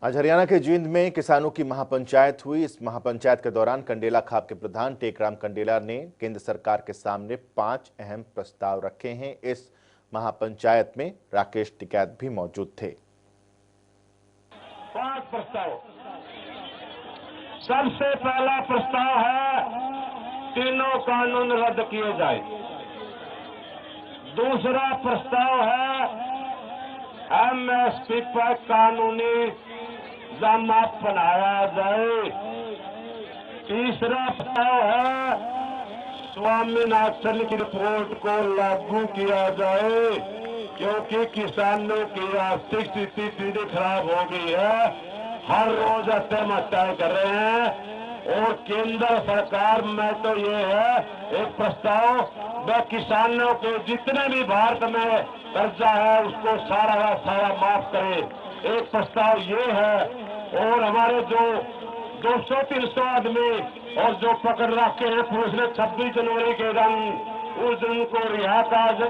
आज हरियाणा के जींद में किसानों की महापंचायत हुई। इस महापंचायत के दौरान कंडेला खाप के प्रधान टेकराम कंडेला ने केंद्र सरकार के सामने 5 अहम प्रस्ताव रखे हैं। इस महापंचायत में राकेश टिकैत भी मौजूद थे। 5 प्रस्ताव। सबसे पहला प्रस्ताव है तीनों कानून रद्द किए जाए। दूसरा प्रस्ताव है एमएसपी पर कानूनी जमानत बनाया जाए। तीसरा प्रस्ताव है स्वामीनाथन की रिपोर्ट को लागू किया जाए, क्योंकि किसानों की आर्थिक स्थिति सीधी खराब हो गई है। हर रोज आत्महत्याएं कर रहे हैं। और केंद्र सरकार में तो ये है एक प्रस्ताव, वह किसानों के जितने भी भारत में कर्जा है उसको सारा का सारा माफ करे। एक प्रस्ताव ये है। और हमारे जो 200-300 आदमी और जो पकड़ रखे हैं पुलिस ने 26 जनवरी के दिन, उस दिन को रिहा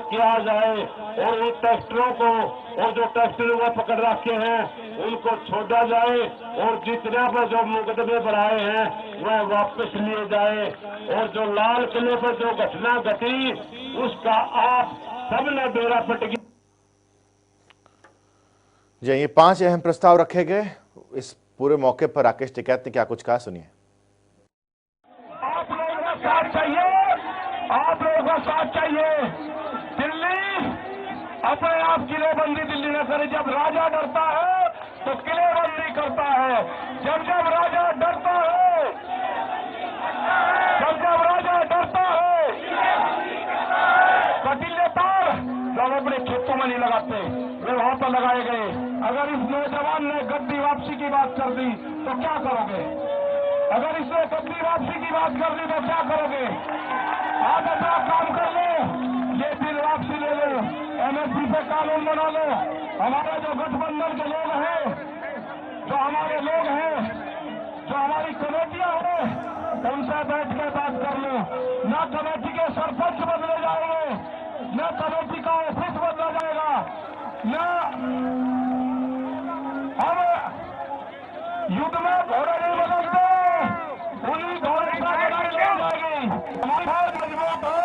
किया जाए और उन ट्रैक्टरों को और जो ट्रैक्टर वो पकड़ रखे हैं उनको छोड़ा जाए और जितने पर जो मुकदमे बनाए हैं वह वापस लिए जाए। और जो लाल किले पर जो घटना घटी उसका आप सबने बेड़ा पट गया। जी, ये 5 अहम प्रस्ताव रखे गए। इस पूरे मौके पर राकेश टिकैत ने क्या कुछ कहा, सुनिए। आप लोगों का साथ चाहिए, आप लोगों का साथ चाहिए। दिल्ली अपने आप किलेबंदी दिल्ली न करे। जब राजा डरता है तो किलेबंदी करता है। जब जब राजा डरता है, जब जब राजा डरता है, कटीले तार जब अपने खेतों में नहीं लगाते, वे वहां पर लगाए गए। अगर इस नौजवान ने गद्दी वापसी की बात कर दी तो क्या करोगे? अगर इसने गद्दी वापसी की बात कर दी तो क्या करोगे? आप अपना काम कर लो, ये बिल वापसी ले लो, एमएसपी पे कानून बना लो। हमारा जो गठबंधन के लोग हैं, जो हमारे लोग हैं, जो हमारी कमेटियां हैं, उनसे बैठ के बात कर लो। न कमेटी के सरपंच बदले जाएंगे, न कमेटी का ऑफिस बदला जाएगा, न हम युद्ध में घोड़े नहीं बदलते, उन्हीं घोड़े का लड़ाई लड़ जाएगी। हमारी बहुत मजबूत है,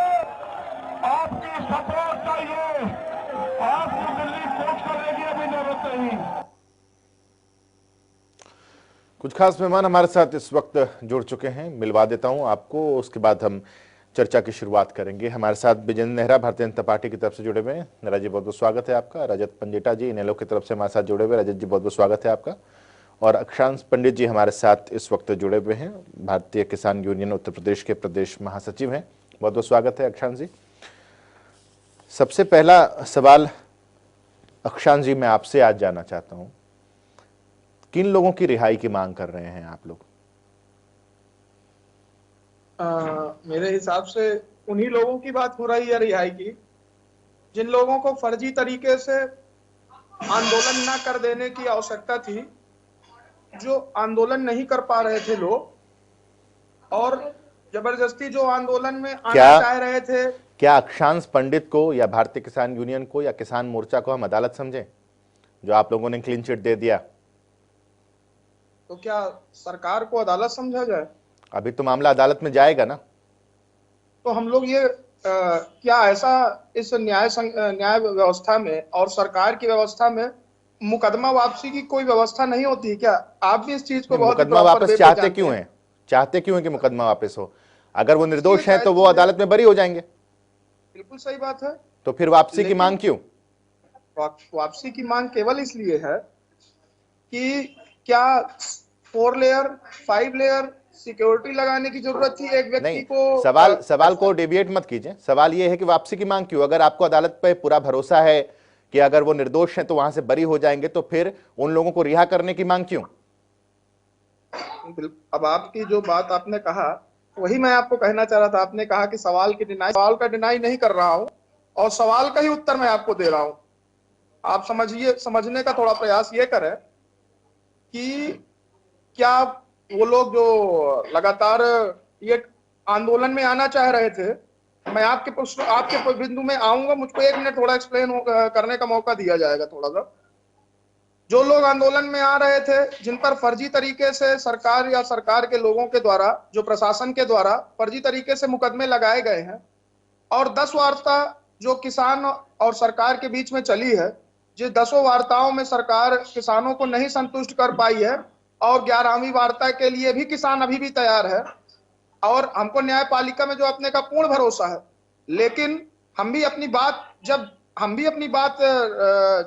आपकी सपोर्ट चाहिए। आपको दिल्ली कोच करने की अभी जरूरत नहीं। कुछ खास मेहमान हमारे साथ इस वक्त जुड़ चुके हैं, मिलवा देता हूं आपको, उसके बाद हम चर्चा की शुरुआत करेंगे। हमारे साथ विजेंद्र नेहरा भारतीय जनता पार्टी की तरफ से जुड़े हुए हैं। नेहरा जी, बहुत बहुत स्वागत है आपका। रजत पंजेटा जी इनेलो की तरफ से हमारे साथ जुड़े हुए। रजत जी, बहुत बहुत स्वागत है आपका। और अक्षांश पंडित जी हमारे साथ इस वक्त जुड़े हुए हैं, भारतीय किसान यूनियन उत्तर प्रदेश के प्रदेश महासचिव हैं। बहुत बहुत स्वागत है अक्षांश जी। सबसे पहला सवाल अक्षांश जी मैं आपसे आज जानना चाहता हूं, किन लोगों की रिहाई की मांग कर रहे हैं आप लोग? मेरे हिसाब से उन्हीं लोगों की बात हो रही है रिहाई की, जिन लोगों को फर्जी तरीके से आंदोलन न कर देने की आवश्यकता थी, जो आंदोलन नहीं कर पा रहे थे लोग और जबरदस्ती जो आंदोलन में आना चाह रहे थे। क्या अक्षांश पंडित को या भारतीय किसान यूनियन को या किसान मोर्चा को हम अदालत समझें, जो आप लोगों ने क्लीन चिट दे दिया? तो क्या सरकार को अदालत समझा जाए? अभी तो मामला अदालत में जाएगा ना। तो हम लोग ये क्या ऐसा इस न्याय व्यवस्था में और सरकार की व्यवस्था में मुकदमा वापसी की कोई व्यवस्था नहीं होती है क्या? आप भी इस चीज को बहुत मुकदमा वापस चाहते क्यों हैं? चाहते क्यों हैं कि मुकदमा वापस हो? अगर वो निर्दोष हैं तो वो अदालत में बरी हो जाएंगे। बिल्कुल सही बात है। तो फिर वापसी की मांग क्यों? वापसी की मांग केवल इसलिए है कि क्या 4 लेयर 5 लेयर सिक्योरिटी लगाने की जरूरत थी एक व्यक्ति को? सवाल को डेविएट मत कीजिए। सवाल ये है कि वापसी की मांग क्यों? अगर आपको अदालत पे पूरा भरोसा है कि अगर वो निर्दोष हैं तो वहां से बरी हो जाएंगे, तो फिर उन लोगों को रिहा करने की मांग क्यों? अब आपकी जो बात आपने कहा वही मैं आपको कहना चाह रहा था। आपने कहा कि सवाल का डिनाई नहीं कर रहा हूं और सवाल का ही उत्तर मैं आपको दे रहा हूं। आप समझने का थोड़ा प्रयास ये करें कि क्या वो लोग जो लगातार ये आंदोलन में आना चाह रहे थे, मैं आपके बिंदु में आऊंगा, मुझको 1 मिनट थोड़ा एक्सप्लेन करने का मौका दिया जाएगा थोड़ा सा। जो लोग आंदोलन में आ रहे थे, जिन पर फर्जी तरीके से सरकार या सरकार के लोगों के द्वारा, जो प्रशासन के द्वारा फर्जी तरीके से मुकदमे लगाए गए हैं, और 10 वार्ता जो किसान और सरकार के बीच में चली है, जिस 10 वार्ताओं में सरकार किसानों को नहीं संतुष्ट कर पाई है, और 11वीं वार्ता के लिए भी किसान अभी भी तैयार है, और हमको न्यायपालिका में जो अपने का पूर्ण भरोसा है। लेकिन हम भी अपनी बात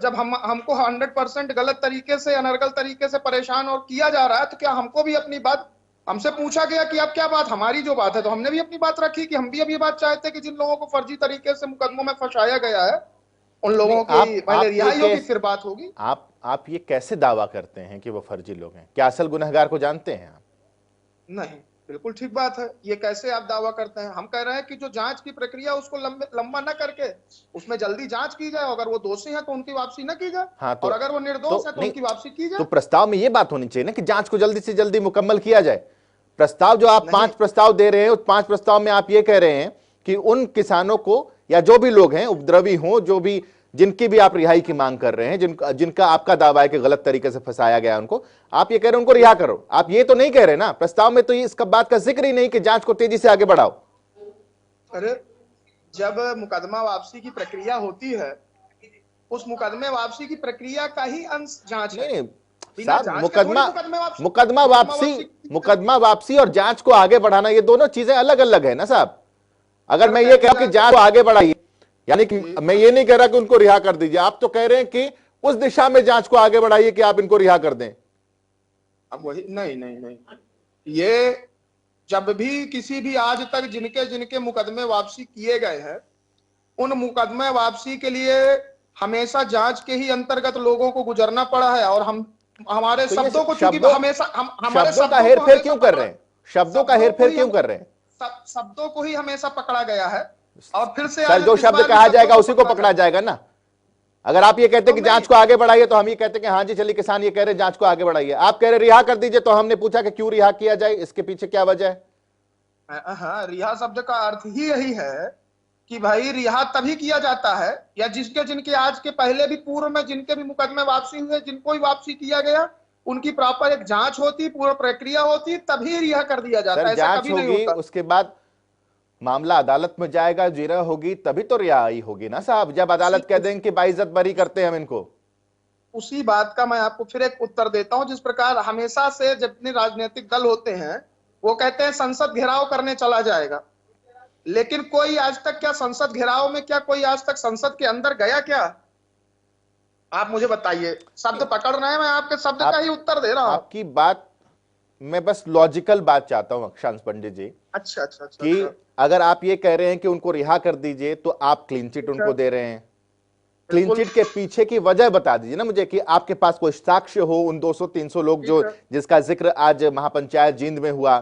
जब हमको 100% गलत तरीके से, अनर्गल तरीके से परेशान और किया जा रहा है, तो क्या हमको भी अपनी बात, हमसे पूछा गया कि अब क्या बात, हमारी जो बात है, तो हमने भी अपनी बात रखी कि हम भी अब ये बात चाहते हैं कि जिन लोगों को फर्जी तरीके से मुकदमों में फंसाया गया है, उन लोगों की पहले रिहाई होगी, फिर बात होगी। आप ये कैसे दावा करते हैं कि वो फर्जी लोग हैं? क्या असल गुनहगार को जानते हैं आप? नहीं, बिल्कुल ठीक बात है। ये कैसे आप दावा करते हैं? हम कह रहे हैं कि जो जांच की प्रक्रिया उसको लंबा न करके उसमें जल्दी जांच की जाए। अगर वो दोषी है तो उनकी वापसी न की जाए, हाँ, और अगर वो निर्दोष है तो उनकी वापसी की जाए। तो प्रस्ताव में ये बात होनी चाहिए ना कि जांच को जल्दी से जल्दी मुकम्मल किया जाए। प्रस्ताव जो आप 5 प्रस्ताव दे रहे हैं, उस 5 प्रस्ताव में आप ये कह रहे हैं कि उन किसानों को या जो भी लोग हैं, उपद्रवी हों, जो भी, जिनकी भी आप रिहाई की मांग कर रहे हैं, जिनका आपका दावा है कि गलत तरीके से फंसाया गया उनको, आप ये कह रहे हैं उनको रिहा करो। आप ये तो नहीं कह रहे ना, प्रस्ताव में तो ये इसका बात का जिक्र ही नहीं कि जांच को तेजी से आगे बढ़ाओ। अरे जब मुकदमा वापसी की प्रक्रिया होती है, उस मुकदमे वापसी की प्रक्रिया का ही अंश जांच है। साहब, मुकदमा वापसी और जांच को आगे बढ़ाना, ये दोनों चीजें अलग अलग है ना साहब। अगर मैं ये कहूं कि जांच को आगे बढ़ाइए, यानी कि मैं ये नहीं कह रहा कि उनको रिहा कर दीजिए, आप तो कह रहे हैं कि उस दिशा में जांच को आगे बढ़ाइए कि आप इनको रिहा कर दें। अब वही नहीं, ये जब भी किसी भी आज तक जिनके जिनके मुकदमे वापसी किए गए हैं, उन मुकदमे वापसी के लिए हमेशा जांच के ही अंतर्गत लोगों को गुजरना पड़ा है। और हमारे तो शब्दों को हमारे शब्दों का हेरफेर क्यों कर रहे हैं? शब्दों का हेरफेर क्यों कर रहे हैं? शब्दों को ही हमेशा पकड़ा गया है, और फिर से सर जो शब्द कहा जाएगा उसी को पकड़ा जाएगा ना। अगर आप ये कहते हैं कि जांच को आगे बढ़ाइए, तो हम ये कहते हैं कि हाँ जी चलिए, किसान ये कह रहे हैं जांच को आगे बढ़ाइए। आप कह रहे रिहा कर दीजिए, तो हमने पूछा कि क्यों रिहा किया जाए, इसके पीछे क्या वजह है? हाँ, रिहा शब्द का अर्थ ही यही है कि भाई रिहा तभी किया जाता है, या जिनके आज के पहले भी, पूर्व में जिनके भी मुकदमे वापसी हुए, जिनको भी वापसी किया गया, उनकी प्रॉपर एक जांच होती, पूरी प्रक्रिया होती, तभी रिहा कर दिया जाता है। ऐसा कभी नहीं होता। उसके बाद मामला अदालत में जाएगा, जिरह होगी, तभी तो रिहाई होगी ना साहब। जब अदालत कह देंगे कि बाइज्जत बरी करते हैं हम इनको। उसी बात का मैं आपको फिर एक उत्तर देता हूं। जिस प्रकार हमेशा से जितने राजनीतिक दल होते हैं, वो कहते हैं संसद घेराव करने चला जाएगा, लेकिन कोई आज तक, क्या संसद घेराव में, क्या कोई आज तक संसद के अंदर गया क्या? आप मुझे बताइए। शब्द पकड़ रहे हैं, मैं आपके शब्द का ही उत्तर दे रहा हूं। आपकी बात, मैं बस लॉजिकल बात चाहता हूं अक्षांश पंडित जी। अच्छा। कि अगर आप ये कह रहे हैं कि उनको रिहा कर दीजिए, तो आप क्लीन चिट उनको दे रहे हैं। क्लीन चिट के पीछे की वजह बता दीजिए ना मुझे, कि आपके पास कोई साक्ष्य हो। उन 200-300 लोग जिसका जिक्र आज महापंचायत जींद में हुआ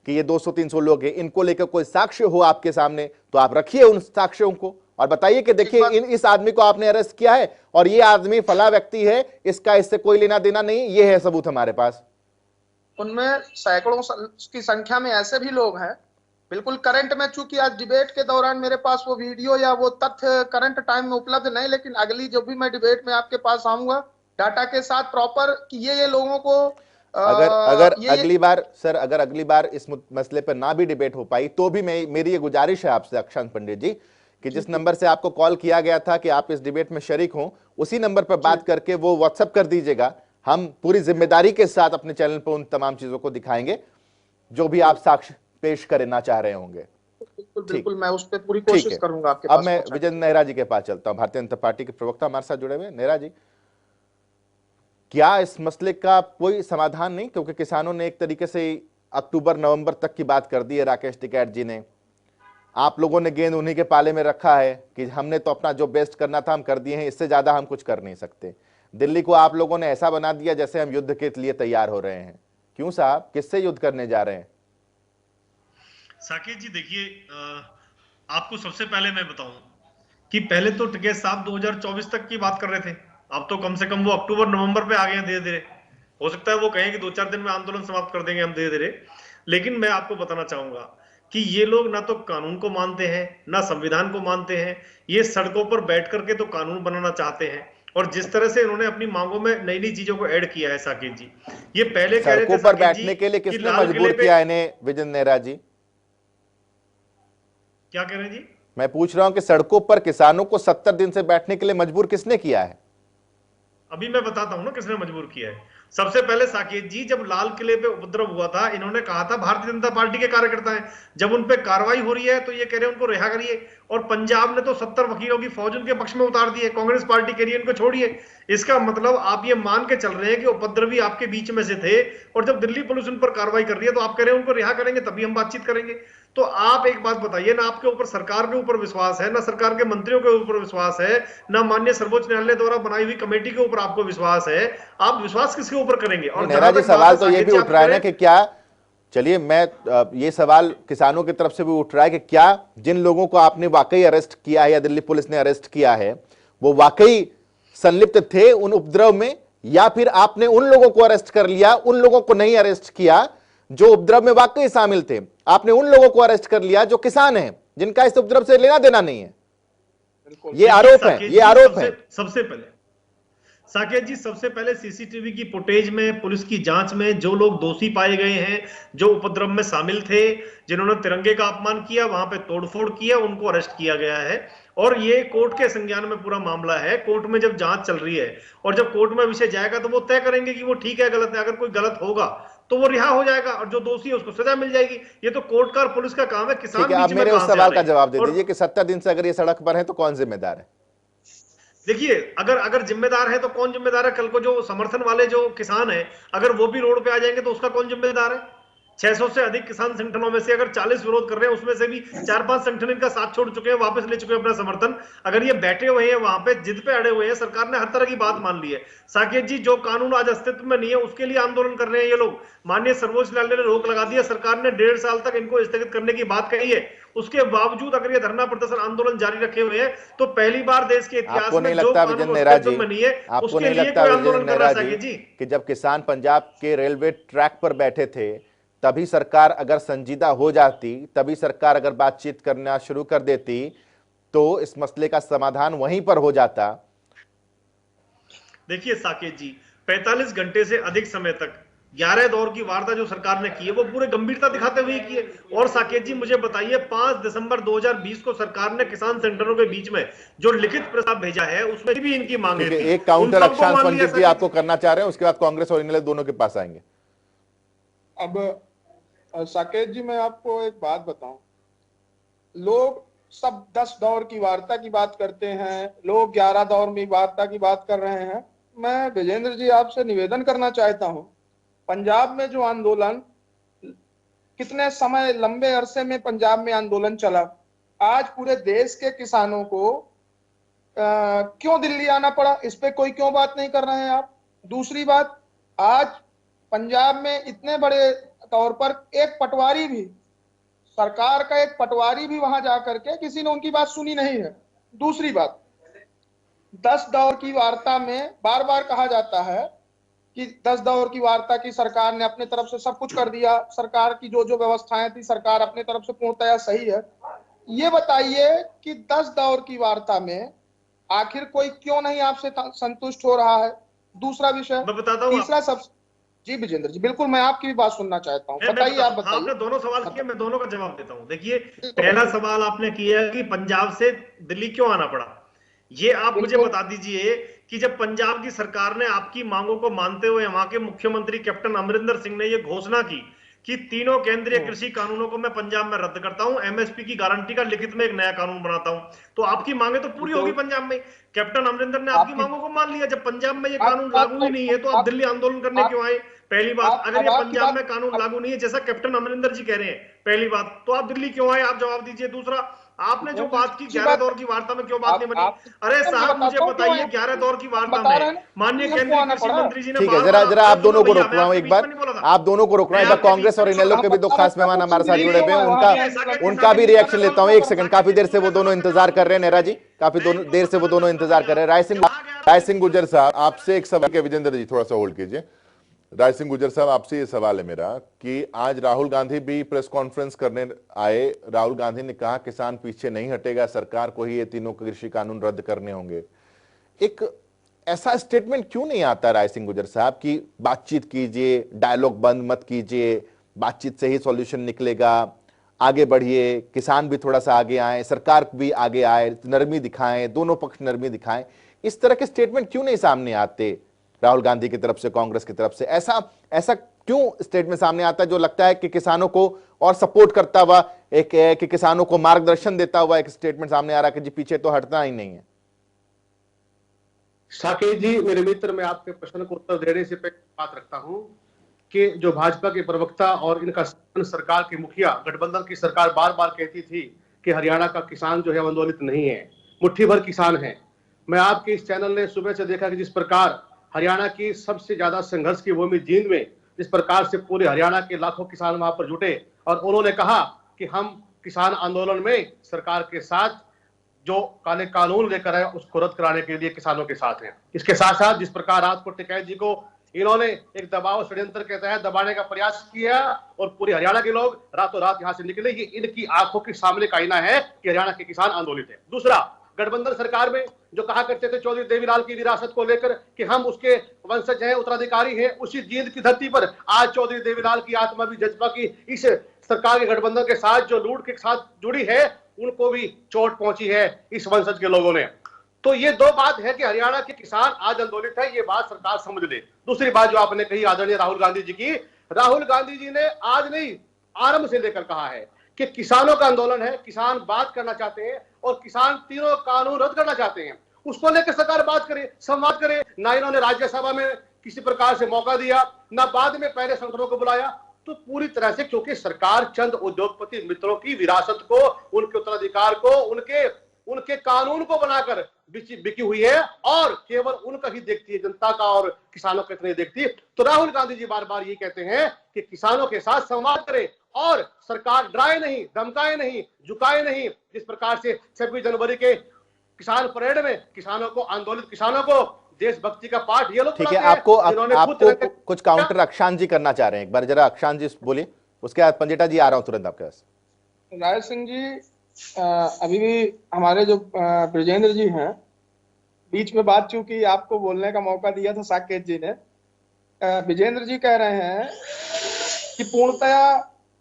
कि ये 200-300 लोग हैं, इनको लेकर कोई साक्ष्य हो आपके सामने, तो आप रखिए उन साक्ष्यों को और बताइए कि देखिए इस आदमी को आपने अरेस्ट किया है और ये आदमी फला व्यक्ति है, इससे कोई लेना देना नहीं, ये है सबूत हमारे पास। उनमें सैकड़ों की संख्या में ऐसे भी लोग हैं, बिल्कुल करंट में, चूंकि आज डिबेट के दौरान मेरे पास वो वीडियो या वो तथ्य करंट टाइम में उपलब्ध नहीं, लेकिन अगली जब भी मैं डिबेट में आपके पास आऊंगा डाटा के साथ प्रॉपर, कि ये लोगों को अगर अगली बार इस मसले पर ना भी डिबेट हो पाई, तो भी मेरी ये गुजारिश है आपसे अक्षांश पंडित जी, कि जिस नंबर से आपको कॉल किया गया था कि आप इस डिबेट में शरीक हों, उसी नंबर पर बात करके वो व्हाट्सएप कर दीजिएगा। हम पूरी जिम्मेदारी के साथ अपने चैनल पर उन तमाम चीजों को दिखाएंगे जो भी आप साक्ष्य पेश करना चाह रहे होंगे। बिल्कुल, मैं उस पर पूरी कोशिश करूंगा आपके पास। अब मैं विजेंद्र नेहरा जी के पास चलता हूं, भारतीय जनता पार्टी के प्रवक्ता हमारे साथ जुड़े हुए। नेहरा जी, क्या इस मसले का कोई समाधान नहीं? क्योंकि किसानों ने एक तरीके से अक्टूबर-नवंबर तक की बात कर दी है, राकेश टिकैत जी ने। आप लोगों ने गेंद उन्हीं के पाले में रखा है कि हमने तो अपना जो बेस्ट करना था हम कर दिए हैं, इससे ज्यादा हम कुछ कर नहीं सकते। दिल्ली को आप लोगों ने ऐसा बना दिया जैसे हम युद्ध के लिए तैयार हो रहे हैं। क्यों साहब, किससे युद्ध करने जा रहे हैं? साकेत जी देखिए, आपको सबसे पहले मैं बताऊं कि पहले तो टिकैत साहब 2024 तक की बात कर रहे थे, अब तो कम से कम वो अक्टूबर-नवंबर पे आ गए हैं धीरे धीरे। हो सकता है वो कहें कि 2-4 दिन में आंदोलन समाप्त कर देंगे हम धीरे धीरे, लेकिन मैं आपको बताना चाहूंगा कि ये लोग ना तो कानून को मानते हैं, ना संविधान को मानते हैं। ये सड़कों पर बैठ करके तो कानून बनाना चाहते हैं और जिस तरह से इन्होंने अपनी मांगों में नई नई चीजों को ऐड किया है साकेत जी, ये पहले कह रहे सड़कों थे पर साकेत जी बैठने के लिए कि किसने लाल मजबूर किले पे, किया इन्हें विजेंद्र नेहरा जी? क्या कह रहे हैं जी? मैं पूछ रहा हूं कि सड़कों पर किसानों को 70 दिन से बैठने के लिए मजबूर किसने किया है? अभी मैं बताता हूं ना किसने मजबूर किया है। सबसे पहले साकेत जी, जब लाल किले पे उपद्रव हुआ था, इन्होंने कहा था भारतीय जनता पार्टी के कार्यकर्ता हैं, जब उन पे कार्रवाई हो रही है तो ये कह रहे हैं उनको रिहा करिए, और पंजाब ने तो 70 वकीलों की फौज उनके पक्ष में उतार दी है, कांग्रेस पार्टी कह रही है इनको छोड़िए। इसका मतलब आप ये मान के चल रहे हैं कि उपद्रवी आपके बीच में से थे, और जब दिल्ली पुलिस उन पर कार्रवाई कर रही है तो आप कह रहे हैं उनको रिहा करेंगे तभी हम बातचीत करेंगे। तो आप एक बात बताइए, ना आपके ऊपर सरकार के ऊपर विश्वास है, ना सरकार के मंत्रियों के ऊपर विश्वास है, ना माननीय सर्वोच्च न्यायालय द्वारा बनाई हुई कमेटी के ऊपर आपको विश्वास है, आप विश्वास किसके ऊपर करेंगे? और नेहरा जी, जहां तक बात सवाल है तो ये साकेत भी जी, उठ रहा है ना कि क्या, चलिए मैं ये सवाल किसानों की तरफ से भी उठ रहा है कि क्या जिन लोगों को आपने वाकई अरेस्ट किया है या दिल्ली पुलिस ने अरेस्ट किया है वो वाकई संलिप्त थे उन उपद्रव में, या फिर आपने उन लोगों को अरेस्ट कर लिया, उन लोगों को नहीं अरेस्ट किया जो उपद्रव में वाकई शामिल थे? आपने उन लोगों को अरेस्ट कर लिया जो किसान हैं, जिनका इस उपद्रव से लेना देना नहीं है। ये आरोप है, ये आरोप है। सबसे पहले साकेत जी, सबसे पहले सीसीटीवी की फुटेज में, पुलिस की जांच में जो लोग दोषी पाए गए हैं, जो उपद्रव में शामिल थे, जिन्होंने तिरंगे का अपमान किया, वहां पे तोड़फोड़ किया, उनको अरेस्ट किया गया है। और ये कोर्ट के संज्ञान में पूरा मामला है। कोर्ट में जब जांच चल रही है और जब कोर्ट में विषय जाएगा तो वो तय करेंगे कि वो ठीक है गलत है। अगर कोई गलत होगा तो वो रिहा हो जाएगा और जो दोषी है उसको सजा मिल जाएगी। ये तो कोर्ट का और पुलिस का काम है। किसान ठीक है, आप बीच में मेरे उस कहां से आ सवाल रहे का हैं? जवाब दे और दीजिए कि 70 दिन से अगर ये सड़क पर है तो कौन जिम्मेदार है? देखिए, अगर जिम्मेदार है तो कौन जिम्मेदार है? कल को जो समर्थन वाले जो किसान हैं, अगर वो भी रोड पे आ जाएंगे तो उसका कौन जिम्मेदार है? 600 से अधिक किसान संगठनों में से अगर 40 विरोध कर रहे हैं, उसमें से भी 4-5 संगठन इनका साथ छोड़ चुके हैं, वापस ले चुके हैं अपना समर्थन। अगर ये बैठे हुए हैं वहां पे, जिद पे अड़े हुए हैं, सरकार ने हर तरह की बात मान ली है। साकेत जी, जो कानून आज अस्तित्व में नहीं है उसके लिए आंदोलन कर रहे हैं ये लोग। माननीय सर्वोच्च न्यायालय ने रोक लगा दी है, सरकार ने 1.5 साल तक इनको स्थगित करने की बात कही है। उसके बावजूद अगर ये धरना प्रदर्शन आंदोलन जारी रखे हुए हैं तो पहली बार देश के इतिहास आपको नहीं में जो लगता कानून विजेंद्र नेहरा अस्तित्व जी, में नहीं है आपको उसके नहीं लिए लगता कोई विजेंद्र आंदोलन कर रहा नेहरा है? जी साकेत जी, कि जब किसान पंजाब के रेलवे ट्रैक पर बैठे थे तभी सरकार अगर संजीदा हो जाती, तभी सरकार अगर बातचीत करना शुरू कर देती तो इस मसले का समाधान वहीं पर हो जाता? देखिए साकेत जी, 45 घंटे से अधिक समय तक 11 दौर की वार्ता जो सरकार ने की है वो पूरे गंभीरता दिखाते हुए की है। और साकेत जी, मुझे बताइए, 5 दिसंबर 2020 को सरकार ने किसान संगठनों के बीच में जो लिखित प्रस्ताव भेजा है उसमें भी इनकी मांगे ठीक है, थी, एक काउंटर उन सबको अक्षांश मान लिया पंडित जी साकेत आपको करना चाह रहे हैं, उसके बाद कांग्रेस और इनले दोनों के पास आएंगे। अब साकेत जी, मैं आपको एक बात बताऊं, लोग सब 10 दौर की वार्ता की बात करते हैं, लोग 11 दौर में वार्ता की बात कर रहे हैं। मैं विजेंद्र जी आपसे निवेदन करना चाहता हूं, पंजाब में जो आंदोलन, कितने समय, लंबे अरसे में पंजाब में आंदोलन चला, आज पूरे देश के किसानों को क्यों दिल्ली आना पड़ा? इस पे कोई क्यों बात नहीं कर रहे हैं आप? दूसरी बात, आज पंजाब में इतने बड़े तौर पर एक पटवारी भी, सरकार का एक पटवारी भी वहां जाकर के किसी ने उनकी बात सुनी नहीं है। दूसरी बात, 10 दौर की वार्ता में बार बार कहा जाता है कि 10 दौर की वार्ता की सरकार ने अपने तरफ से सब कुछ कर दिया, सरकार की जो जो व्यवस्थाएं थी सरकार अपने तरफ से पूर्णतया सही है। ये बताइए कि 10 दौर की वार्ता में आखिर कोई क्यों नहीं आपसे संतुष्ट हो रहा है? दूसरा विषय, मैं बताता हूं। तीसरा सब, जी विजेंद्र जी, बिल्कुल मैं आपकी भी बात सुनना चाहता हूँ, बताइए, आप बताइए। आपने दोनों सवाल किए, मैं दोनों का जवाब देता हूं। देखिए, पहला सवाल आपने किया कि पंजाब से दिल्ली क्यों आना पड़ा। ये आप मुझे बता दीजिए कि जब पंजाब की सरकार ने आपकी मांगों को मानते हुए वहां के मुख्यमंत्री कैप्टन अमरिंदर सिंह ने यह घोषणा की कि तीनों केंद्रीय कृषि कानूनों को मैं पंजाब में रद्द करता हूं, एमएसपी की गारंटी का लिखित में एक नया कानून बनाता हूं, तो आपकी मांगे तो पूरी होगी पंजाब में। कैप्टन अमरिंदर ने आपकी मांगों को मान लिया। जब पंजाब में ये कानून लागू ही नहीं है तो आप दिल्ली आंदोलन करने क्यों आए? पहली बात, अगर ये पंजाब में कानून लागू नहीं है जैसा कैप्टन अमरिंदर जी कह रहे हैं, पहली बात, तो आप दिल्ली क्यों आए? आप जवाब दीजिए। दूसरा, आपने जो बात की 11 दौर की वार्ता में क्यों बात नहीं बनी? अरे साहब, मुझे बताइए, 11 दौर की वार्ता में माननीय केंद्रीय कृषि मंत्री जी ने, ठीक है, जरा आप दोनों को रोक रहा हूं एक बार, आप दोनों को रोक रहा हूं। कांग्रेस और इनेलो के भी दो खास मेहमान हमारे साथ जुड़े हुए हैं, उनका भी रिएक्शन लेता हूं। एक सेकंड, काफी देर से वो दोनों इंतजार कर रहे हैं। नेहरा जी, काफी देर से वो दोनों इंतजार कर रहे हैं। राय सिंह गुर्जर साहब, आपसे एक सवाल के, विजेंद्र जी थोड़ा सा होल्ड कीजिए। राय सिंह गुर्जर साहब, आपसे ये सवाल है मेरा कि आज राहुल गांधी भी प्रेस कॉन्फ्रेंस करने आए। राहुल गांधी ने कहा किसान पीछे नहीं हटेगा, सरकार को ही ये तीनों कृषि कानून रद्द करने होंगे। एक ऐसा स्टेटमेंट क्यों नहीं आता राय सिंह गुर्जर साहब कि बातचीत कीजिए, डायलॉग बंद मत कीजिए, बातचीत से ही सॉल्यूशन निकलेगा, आगे बढ़िए, किसान भी थोड़ा सा आगे आए, सरकार भी आगे आए, नरमी दिखाएं, दोनों पक्ष नरमी दिखाएं। इस तरह के स्टेटमेंट क्यों नहीं सामने आते राहुल गांधी की तरफ से, कांग्रेस की तरफ से? ऐसा ऐसा क्यों स्टेटमेंट सामने आता है जो लगता है कि किसानों को और सपोर्ट करता हुआ, एक कि किसानों को मार्गदर्शन देता हुआ एक स्टेटमेंट सामने आ रहा है कि जी पीछे तो हटना ही नहीं है? साकेत जी, मेरे मित्र, मैं आपके प्रश्न को उत्तर देने से पहले बात रखता हूं कि जो भाजपा के प्रवक्ता और इनका सरकार के मुखिया, गठबंधन की सरकार बार बार कहती थी कि हरियाणा का किसान जो है आंदोलित नहीं है, मुट्ठी भर किसान है। मैं आपके इस चैनल ने सुबह से देखा कि जिस प्रकार हरियाणा की सबसे ज्यादा संघर्ष की भूमि जींद में जिस प्रकार से पूरे हरियाणा के लाखों किसान वहां पर जुटे और उन्होंने कहा कि हम किसान आंदोलन में सरकार के साथ जो काले कानून लेकर है उसको रद्द कराने के लिए किसानों के साथ हैं। इसके साथ साथ जिस प्रकार रात को टिकैत जी को इन्होंने एक दबाव षड्यंत्र के तहत दबाने का प्रयास किया और पूरे हरियाणा के लोग रातों रात यहां से निकले, ये इनकी आंखों के सामने का आईना है कि हरियाणा के किसान आंदोलित है। दूसरा, गठबंधन सरकार में जो कहा करते थे चौधरी देवीलाल की विरासत को लेकर कि हम उसके वंशज हैं, उत्तराधिकारी हैं, उसी जींद की धरती पर आज चौधरी देवीलाल की आत्मा भी जज्बा की इस सरकार के गठबंधन के साथ जो लूट के साथ जुड़ी है, उनको भी चोट पहुंची है इस वंशज के लोगों ने। तो ये दो बात है कि हरियाणा के किसान आज आंदोलित है, ये बात सरकार समझ ले। दूसरी बात जो आपने कही आदरणीय राहुल गांधी जी की, राहुल गांधी जी ने आज नहीं आरंभ से लेकर कहा है कि किसानों का आंदोलन है, किसान बात करना चाहते हैं और किसान तीनों कानून रद्द करना चाहते हैं। उसको लेकर सरकार बात करे, संवाद करे। ना इन्होंने राज्यसभा में किसी प्रकार से मौका दिया, ना बाद में पहले संगठनों को बुलाया। तो पूरी तरह से क्योंकि सरकार चंद उद्योगपति मित्रों की विरासत को, उनके उत्तराधिकार को, उनके कानून को बनाकर बिकी हुई है और केवल उनका ही देखती है, जनता का और किसानों का नहीं देखती। तो राहुल गांधी जी बार बार ये कहते हैं कि किसानों के साथ संवाद करे और सरकार डराए नहीं, धमकाए नहीं, झुकाए नहीं। जिस प्रकार से 26 जनवरी के किसान परेड में किसानों को, आंदोलित किसानों को देशभक्ति का पाठ ये लोग, ठीक है, आपको कुछ काउंटर अक्षांश जी करना चाह रहे हैं, एक बार जरा अक्षांश जी बोलिए, उसके बाद पंजेटा जी आ रहा हूं तुरंत आपके पास। राय सिंह जी, अभी भी हमारे जो ब्रजेंद्र जी हैं, बीच में बात चूंकि आपको बोलने का मौका दिया था साकेत जी ने, विजेंद्र जी कह रहे हैं कि पूर्णतया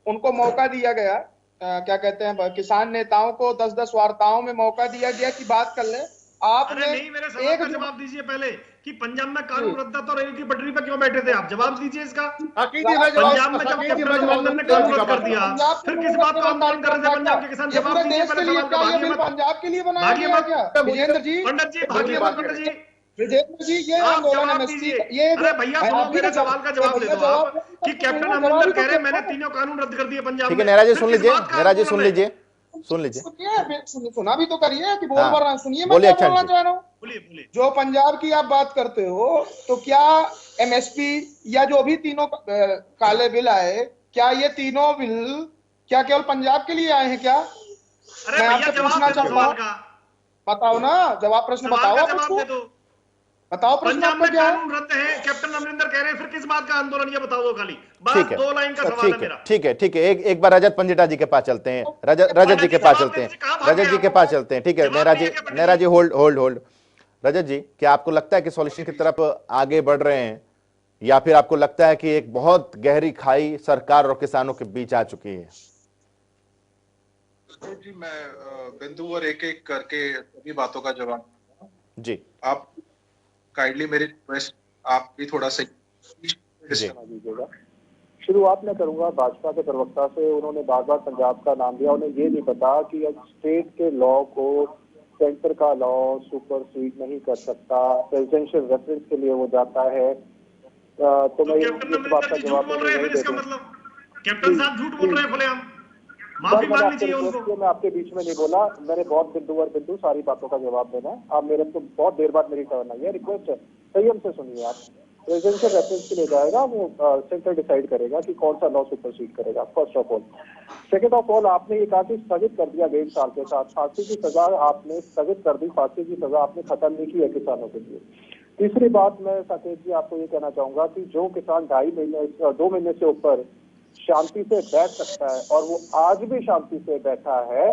उनको मौका दिया गया, क्या कहते हैं, किसान नेताओं को 10-10 वार्ताओं में मौका दिया गया कि बात कर ले। आपने नहीं, मेरे सवाल का जवाब दीजिए पहले कि पंजाब में कानून रद्द तो रेल की पटरी पर क्यों बैठे थे आप? जवाब दीजिए इसका। पंजाब में जब कैप्टन अमरिंदर ने कानून रद्द कर दिया, फिर किस बात को आंदोलन कर रहे थे पंजाब के किसान? जवाब दीजिए पहले सवाल का। पंजाब के लिए बनाया गया क्या विजेंद्र जी? पंडित जी भागिए मत, पंडित जी विजेंद्र जी, ये आंदोलन ये, अरे भैया सुनो, मेरे सवाल का जवाब दे दो आप कि कैप्टन अमरिंदर कह रहे मैंने तीनों कानून रद्द कर दिए पंजाब में। ठीक है, नेहरा जी सुन लीजिए, नेहरा जी सुन लीजिए, सुन लीजिए, सुना भी तो करिए कि बोल रहा हूं, सुनिए मैं बोलिए। क्या बोलना चाह रहा हूँ। बोलिए। जो पंजाब की आप बात करते हो, तो क्या एमएसपी या जो भी तीनों काले बिल आए, क्या ये तीनों बिल क्या केवल पंजाब के लिए आए हैं क्या? मैं आपसे पूछना चाहता हूँ, बताओ ना, जवाब प्रश्न बताओ, बताओ प्रश्न पंजाब आपका में क्या है? कानून रद्द है, कैप्टन अमरिंदर कह रहे हैं, फिर किस बात का आंदोलन, ये बताओ दो खाली बस। 2 लाइन का सवाल है मेरा। ठीक है, एक बार रजत पंजेटा जी के पास चलते हैं, रजत जी के पास चलते हैं, रजत जी के पास चलते हैं। ठीक है, नेहरा जी होल्ड। रजत जी, क्या आपको लगता है कि सॉल्यूशन की तरफ आगे बढ़ रहे हैं, या फिर आपको लगता है कि एक बहुत गहरी खाई सरकार और किसानों के बीच आ चुकी है? जी, मैं बिंदु और एक एक करके सभी बातों का जवाब जी। आप काइंडली मेरी रिक्वेस्ट आप भी थोड़ा सा दीजिएगा। शुरुआत मैं करूंगा भाजपा के प्रवक्ता से। उन्होंने बार बार पंजाब का नाम लिया, उन्हें ये नहीं पता कि अब स्टेट के लॉ को सेंटर का लॉ सुपरसीड नहीं कर सकता, प्रेसिडेंशियल रेफरेंस के लिए वो जाता है। तो मैं इस बात का जवाब कैप्टन साहब झूठ बोल रहे हैं खुलेआम, माफी मांगनी चाहिए उनको। मैं आपके बीच में नहीं बोला, मैंने बहुत बिंदु सारी बातों का जवाब देना है। आप मेरे को बहुत देर बाद मेरी टर्न आई है, रिक्वेस्ट है संयम से सुनिए। आप प्रेसिडेंशियल रेफरेंस के लिए जाएगा, वो सेंटर डिसाइड करेगा कि कौन सा लॉ सुपरसीड करेगा, first of all. Second of all, आपने ये कहा कि स्थगित कर दिया 1.5 साल के साथ, फांसी की सजा आपने स्थगित कर दी, फांसी की सजा आपने खत्म नहीं की है किसानों के लिए। तीसरी बात मैं साकेत जी आपको ये कहना चाहूंगा कि जो किसान 2 महीने से ऊपर शांति से बैठ सकता है और वो आज भी शांति से बैठा है,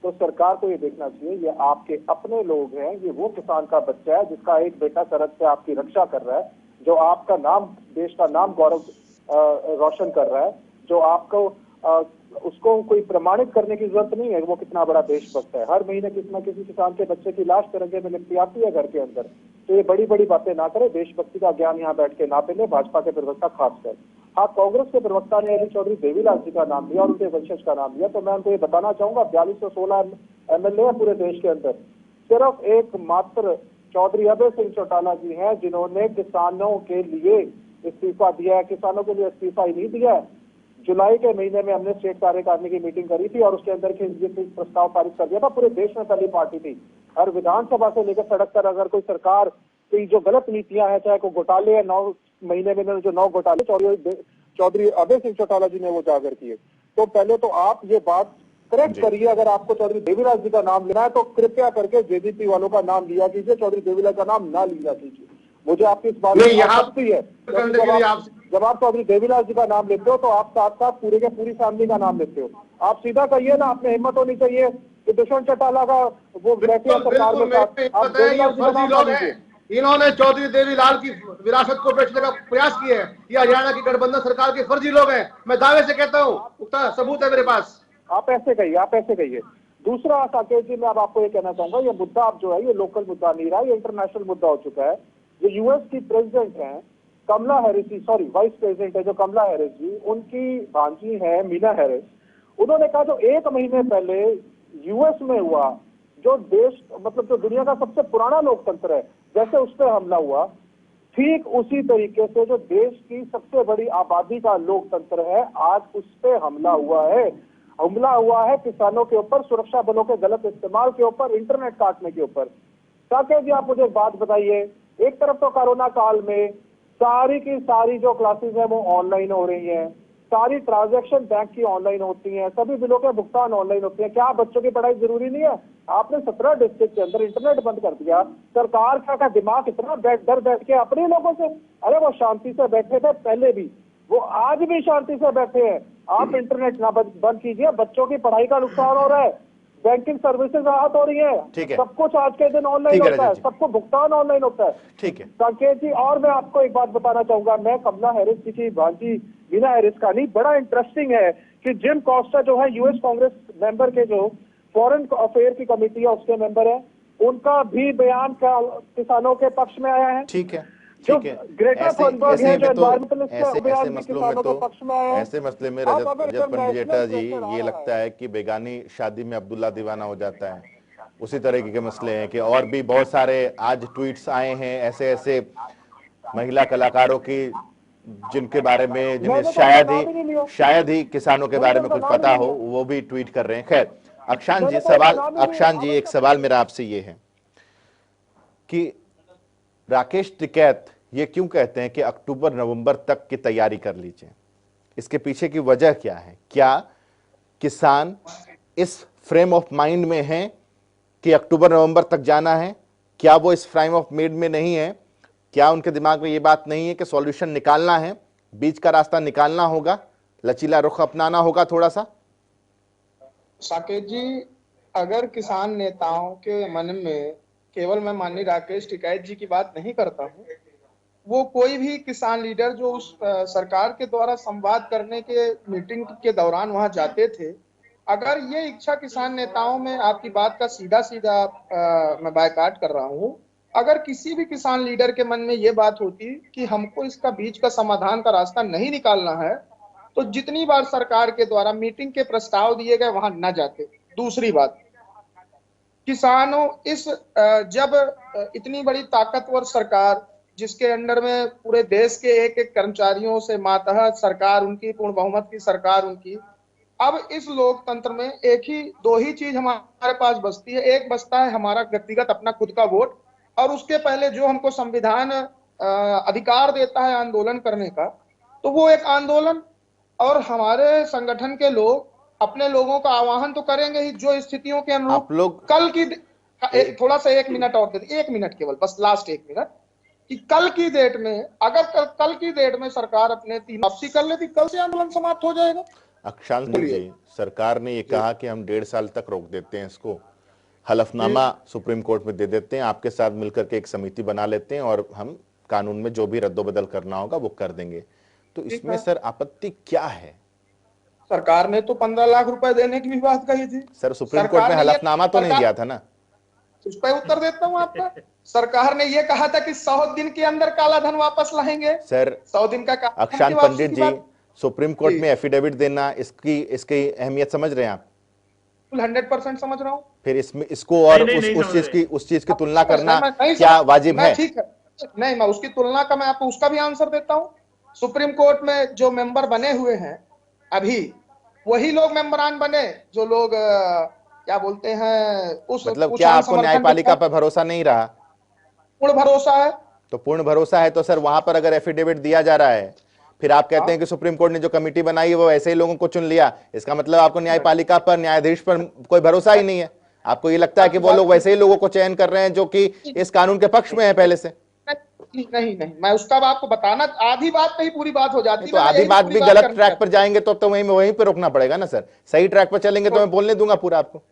तो सरकार को ये देखना चाहिए ये आपके अपने लोग हैं, ये वो किसान का बच्चा है जिसका एक बेटा सरहद से आपकी रक्षा कर रहा है, जो आपका नाम, देश का नाम गौरव रोशन कर रहा है, जो आपको उसको कोई प्रमाणित करने की जरूरत नहीं है वो कितना बड़ा देशभक्त है। हर महीने किसी न किसी किसान के बच्चे की लाश तिरंगे में लिपटी आती है घर के अंदर। तो ये बड़ी बड़ी बातें ना करे, देशभक्ति का ज्ञान यहाँ बैठ के ना पिले भाजपा के प्रवक्ता खासकर। हाँ, कांग्रेस के प्रवक्ता ने अभी चौधरी देवीलाल जी का नाम लिया और उनके वंशज का नाम लिया, तो मैं उनको ये बताना चाहूंगा 4216 MLA है पूरे देश के अंदर, सिर्फ एक मात्र चौधरी अभय सिंह चौटाला जी हैं जिन्होंने किसानों के लिए इस्तीफा दिया है। किसानों के लिए इस्तीफा ही नहीं दिया है, जुलाई के महीने में हमने स्टेट कार्यकारिणी की मीटिंग करी थी और उसके अंदर प्रस्ताव पारित कर दिया था। पूरे देश में पहली पार्टी थी, हर विधानसभा से लेकर सड़क तक अगर कोई सरकार की जो गलत नीतियां हैं, चाहे कोई घोटाले है, 9 महीने में जो 9 घोटाले चौधरी अभय सिंह चौटाला जी ने वो उजागर किए। तो पहले तो आप ये बात करेक्ट करिए, अगर आपको चौधरी देवीलाल जी का नाम लेना है तो कृपया करके जेडीपी वालों का नाम लिया कीजिए, चौधरी देवीलाल का नाम ना लिया कीजिए। मुझे आपकी इस बात में आपत्ति है, जब आप चौधरी देवीलाल जी का नाम लेते हो तो आप साथ साथ पूरे के पूरी फैमिली का नाम लेते हो। आप सीधा कहिए ना, आप में हिम्मत होनी चाहिए कि दुष्यंत चौटाला का वो सरकार में आप देवीलाल जी का नाम ना लीजिए। इन्होंने चौधरी देवीलाल की विरासत को बेचने का प्रयास किया है, ये हरियाणा की गठबंधन सरकार के फर्जी लोग हैं, मैं दावे से कहता हूँ, सबूत है मेरे पास। आप ऐसे कहिए, आप ऐसे कहिए। दूसरा साकेत जी, मैं अब आपको ये कहना चाहूंगा, ये मुद्दा आप जो है ये लोकल मुद्दा नहीं रहा, ये इंटरनेशनल मुद्दा हो चुका है। जो यूएस की प्रेसिडेंट हैं कमला हैरिस जी, सॉरी वाइस प्रेसिडेंट है जो कमला हैरिस जी, उनकी भांजी है मीना हैरिस, उन्होंने कहा जो 1 महीने पहले यूएस में हुआ, जो देश मतलब जो दुनिया का सबसे पुराना लोकतंत्र है, जैसे उस पर हमला हुआ, ठीक उसी तरीके से जो देश की सबसे बड़ी आबादी का लोकतंत्र है आज उस पर हमला हुआ है। हमला हुआ है किसानों के ऊपर, सुरक्षा बलों के गलत इस्तेमाल के ऊपर, इंटरनेट काटने के ऊपर। साकेत जी, आप मुझे एक बात बताइए, एक तरफ तो कोरोना काल में सारी की सारी जो क्लासेस है वो ऑनलाइन हो रही हैं, सारी ट्रांजैक्शन बैंक की ऑनलाइन होती हैं, सभी बिलों के भुगतान ऑनलाइन होते हैं, क्या बच्चों की पढ़ाई जरूरी नहीं है? आपने 17 डिस्ट्रिक्ट के अंदर इंटरनेट बंद कर दिया। सरकार का दिमाग इतना डर बैठ के अपने लोगों से, अरे वो शांति से बैठे थे पहले भी, वो आज भी शांति से बैठे हैं। आप इंटरनेट ना बंद कीजिए, बच्चों की पढ़ाई का नुकसान हो रहा है, बैंकिंग सर्विसेज राहत हो रही है, सब कुछ आज के दिन ऑनलाइन होता है, सबको भुगतान ऑनलाइन होता है। ठीक है संकेत जी, और मैं आपको एक बात बताना चाहूंगा, मैं कमला हैरिस जी की भांजी मीना हैरिस का नहीं, बड़ा इंटरेस्टिंग है कि जिम कॉस्टा जो है यूएस कांग्रेस मेंबर के जो फॉरेन अफेयर की कमेटी है उसके मेंबर है, उनका भी बयान किसानों के पक्ष में आया है। ठीक है ठीक है, ऐसे मसले में रजत पंडिजेटा जी, ये लगता है कि बेगानी शादी में अब्दुल्ला दीवाना हो जाता है, उसी तरीके के मसले हैं कि और भी बहुत सारे आज ट्वीट्स आए हैं ऐसे ऐसे महिला कलाकारों की जिनके बारे में जिन्हें शायद ही किसानों के बारे में कुछ पता हो, वो भी ट्वीट कर रहे हैं। खैर अक्षांत जी एक सवाल मेरा आपसे ये है कि राकेश टिकैत ये क्यों कहते हैं कि अक्टूबर नवंबर तक की तैयारी कर लीजिए, इसके पीछे की वजह क्या है? क्या किसान इस फ्रेम ऑफ माइंड में हैं कि अक्टूबर नवंबर तक जाना है? क्या वो इस फ्रेम ऑफ माइंड में नहीं है? क्या उनके दिमाग में ये बात नहीं है कि सॉल्यूशन निकालना है, बीच का रास्ता निकालना होगा, लचीला रुख अपनाना होगा थोड़ा सा? साकेत जी, अगर किसान नेताओं के मन में, केवल मैं माननीय राकेश टिकैत जी की बात नहीं करता हूँ, वो कोई भी किसान लीडर जो उस सरकार के द्वारा संवाद करने के मीटिंग के दौरान वहां जाते थे, अगर ये इच्छा किसान नेताओं में, आपकी बात का सीधा मैं बायकाट कर रहा हूँ, अगर किसी भी किसान लीडर के मन में ये बात होती कि हमको इसका बीच का समाधान का रास्ता नहीं निकालना है, तो जितनी बार सरकार के द्वारा मीटिंग के प्रस्ताव दिए गए वहां न जाते। दूसरी बात, किसानों जब इतनी बड़ी ताकतवर सरकार जिसके अंडर में पूरे देश के एक एक कर्मचारियों से मातहत सरकार उनकी, पूर्ण बहुमत की सरकार उनकी, अब इस लोकतंत्र में दो ही चीज हमारे पास बचती है। एक बचता है हमारा व्यक्तिगत अपना खुद का वोट, और उसके पहले जो हमको संविधान अधिकार देता है आंदोलन करने का, तो वो एक आंदोलन, और हमारे संगठन के लोग अपने लोगों का आह्वान तो करेंगे ही, जो स्थितियों के अनुरूप कल की थोड़ा सा 1 मिनट और दे, 1 मिनट केवल, बस लास्ट 1 मिनट। कि कल की डेट में अगर कल की डेट में सरकार अपने 3 वापसी कर लेती, कल से आंदोलन समाप्त हो जाएगा। अक्षांश जी, सरकार ने ये कहा कि हम 1.5 साल तक रोक देते हैं इसको, हलफनामा सुप्रीम कोर्ट में दे देते हैं, आपके साथ मिलकर के एक समिति बना लेते हैं और हम कानून में जो भी रद्दोबदल करना होगा वो कर देंगे। तो इसमें सर आपत्ति क्या है? सरकार ने तो 15 लाख रुपए देने की भी बात कही थी। सर सुप्रीम कोर्ट में हलफनामा तो नहीं दिया था ना? उस पर उत्तर देता हूं आपका। सरकार ने ये कहा था कि 100 दिन के अंदर काला धन वापस लाएंगे। सर 100 दिन का अक्षांश पंडित जी, सुप्रीम कोर्ट में एफिडेविट देना, इसकी अहमियत समझ रहे हैं आप? 100% समझ रहा हूं। फिर इसमें इसको और उस चीज की तुलना करना क्या वाजिब है? ठीक है, नहीं, मैं उसकी तुलना का मैं आपको उसका भी आंसर देता हूं। सुप्रीम कोर्ट में जो मेंबर बने हुए हैं अभी, वही लोग मेंबरान बने जो लोग क्या बोलते हैं उस मतलब क्या आपको न्यायपालिका पर भरोसा नहीं रहा? पूर्ण भरोसा है। तो पूर्ण भरोसा है तो सर वहां पर अगर एफिडेविट दिया जा रहा है, फिर आप कहते हैं कि सुप्रीम कोर्ट ने जो कमेटी बनाई है वो ऐसे ही लोगों को चुन लिया, इसका मतलब आपको न्यायपालिका पर, न्यायाधीश पर कोई भरोसा ही नहीं है। आपको ये लगता है कि वो लोग वैसे ही लोगों को चयन कर रहे हैं जो कि इस कानून के पक्ष में है पहले से? नहीं, मैं उसका आपको बताना, आधी बात पे ही पूरी बात हो जाती है। तो आधी बात भी गलत ट्रैक पर जाएंगे तो वहीं पे रोकना पड़ेगा ना सर। सही ट्रैक पर चलेंगे तो मैं बोलने दूंगा पूरा आपको।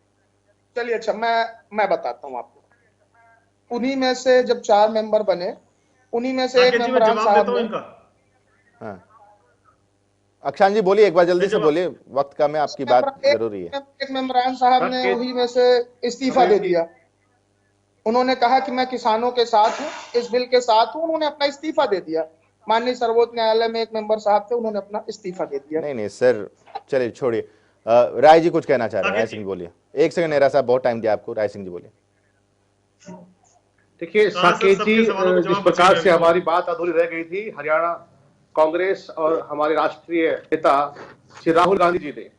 चलिए अच्छा, मैं बताता हूँ आपको। उन्हीं में से जब 4 मेंबर बने, उन्हीं में से एक मेंबर साहब ने। हाँ अक्षांश जी बोलिए, एक बार जल्दी से बोलिए, वक्त कम है, आपकी बात जरूरी है। एक मेंबरान साहब ने उन्हीं में से इस्तीफा दे दिया। उन्होंने कहा कि मैं किसानों के साथ हूं, इस बिल के साथ हूं। उन्होंने अपना इस्तीफा दे दिया। माननीय सर्वोच्च न्यायालय में एक मेंबर साहब थे, उन्होंने अपना इस्तीफा दे दिया। नहीं सर, चलिए छोड़िए। राय जी कुछ कहना चाह रहे हैं? राय सिंह बोलिए। 1 सेकंड नेहरा साहब, बहुत टाइम दिया आपको। राय सिंह जी बोलिए। देखिए साकेत जी, जिस प्रकार से हमारी बात अधूरी रह गई थी, हरियाणा कांग्रेस और हमारे राष्ट्रीय नेता श्री राहुल गांधी जी ने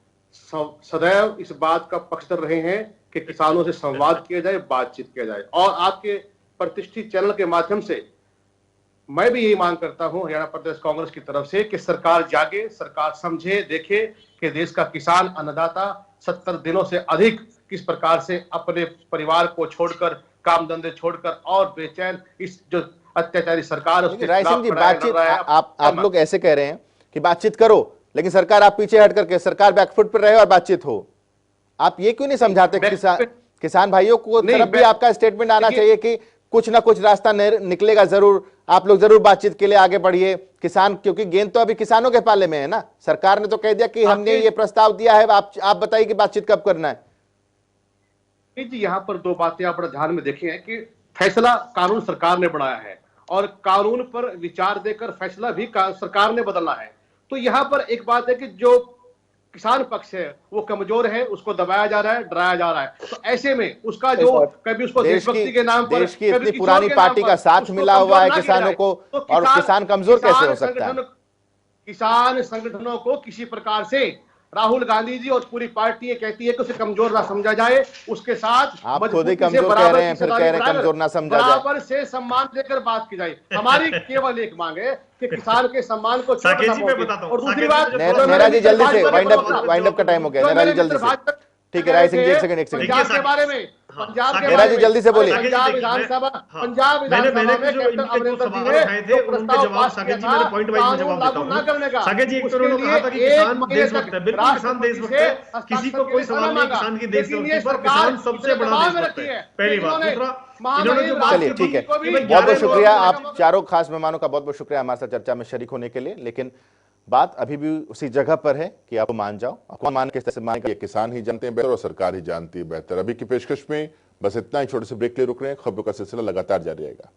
सदैव इस बात का पक्षधर रहे हैं कि किसानों से संवाद किया जाए, बातचीत किया जाए। और आपके प्रतिष्ठित चैनल के माध्यम से मैं भी यही मांग करता हूं हरियाणा प्रदेश कांग्रेस की तरफ से कि सरकार जागे, सरकार समझे, देखे कि देश का किसान अन्नदाता 70 दिनों से अधिक किस प्रकार से अपने परिवार को छोड़कर, काम धंधे छोड़कर और बेचैन इस जो अत्याचारी सरकार उसके राय सिंह जी, बातचीत आप लोग ऐसे कह रहे हैं कि बातचीत करो, लेकिन सरकार आप पीछे हट करके, सरकार बैकफुट पर रहे और बातचीत हो। आप ये क्यों नहीं समझाते? किसान भाइयों को तरफ भी आपका स्टेटमेंट आना चाहिए कि कुछ ना कुछ रास्ता निकलेगा जरूर, आप लोग जरूर बातचीत के लिए आगे बढ़िए। किसान, क्योंकि गेंद तो अभी किसानों के पाले में है ना। सरकार ने तो कह दिया कि हमने ये प्रस्ताव दिया है, आप बताइए कि बातचीत कब करना है? जी यहाँ पर 2 बातें आप ध्यान में देखें कि फैसला कानून सरकार ने बनाया है और कानून पर विचार देकर फैसला भी सरकार ने बदलना है। तो यहाँ पर एक बात है कि जो किसान पक्ष है वो कमजोर है, उसको दबाया जा रहा है, डराया जा रहा है। तो ऐसे में उसका जो कभी उसको देशभक्ति के नाम पर, देश की इतनी पुरानी पार्टी का साथ मिला हुआ है किसानों को, और किसान कमजोर कैसे हो सकता है? किसान संगठनों को किसी प्रकार से राहुल गांधी जी और पूरी पार्टी ये कहती है कि उसे कमजोर ना समझा जाए, उसके साथ आप खुद ही कमजोर कह रहे हैं, फिर कह रहे हैं कमजोर ना समझा जाए। बराबर से सम्मान देकर बात की जाए। हमारी केवल एक मांग है कि किसान के सम्मान को छोड़ना होगा। और दूसरी बात, नेहरा जी जल्दी से, वाइंड अप का टाइम हो गया। नेहरा जी जल्दी से, ठीक है। राय सिंह जी 1 सेकंड पंजाब के बारे में, पंजाब के नेहरा जी जल्दी से बोलिए। पंजाब विधानसभा में कैप्टन अमरिंदर जी ने जो प्रस्ताव पास किया था कानून लागू न करने का, साकेत जी, एक तो उन्होंने कहा था कि किसान देशभक्त है, बिल्कुल किसान देशभक्त है, किसी को कोई सवाल नहीं किसान की देशभक्ति पर, किसान सबसे बड़ा देशभक्त है, पहली बात। दूसरा, इन्होंने जो बात चलिए ठीक है, बहुत बहुत शुक्रिया आप चारों खास मेहमानों का, बहुत बहुत शुक्रिया हमारे साथ चर्चा में शरीक होने के लिए। लेकिन बात अभी भी उसी जगह पर है कि आप मान जाओ, आपको मान किस तरह से मान, ये किसान ही जानते हैं बेहतर और सरकार ही जानती है बेहतर। अभी की पेशकश में बस इतना ही, छोटे से ब्रेक ले रुक रहे हैं। खबरों का सिलसिला लगातार जारी रहेगा।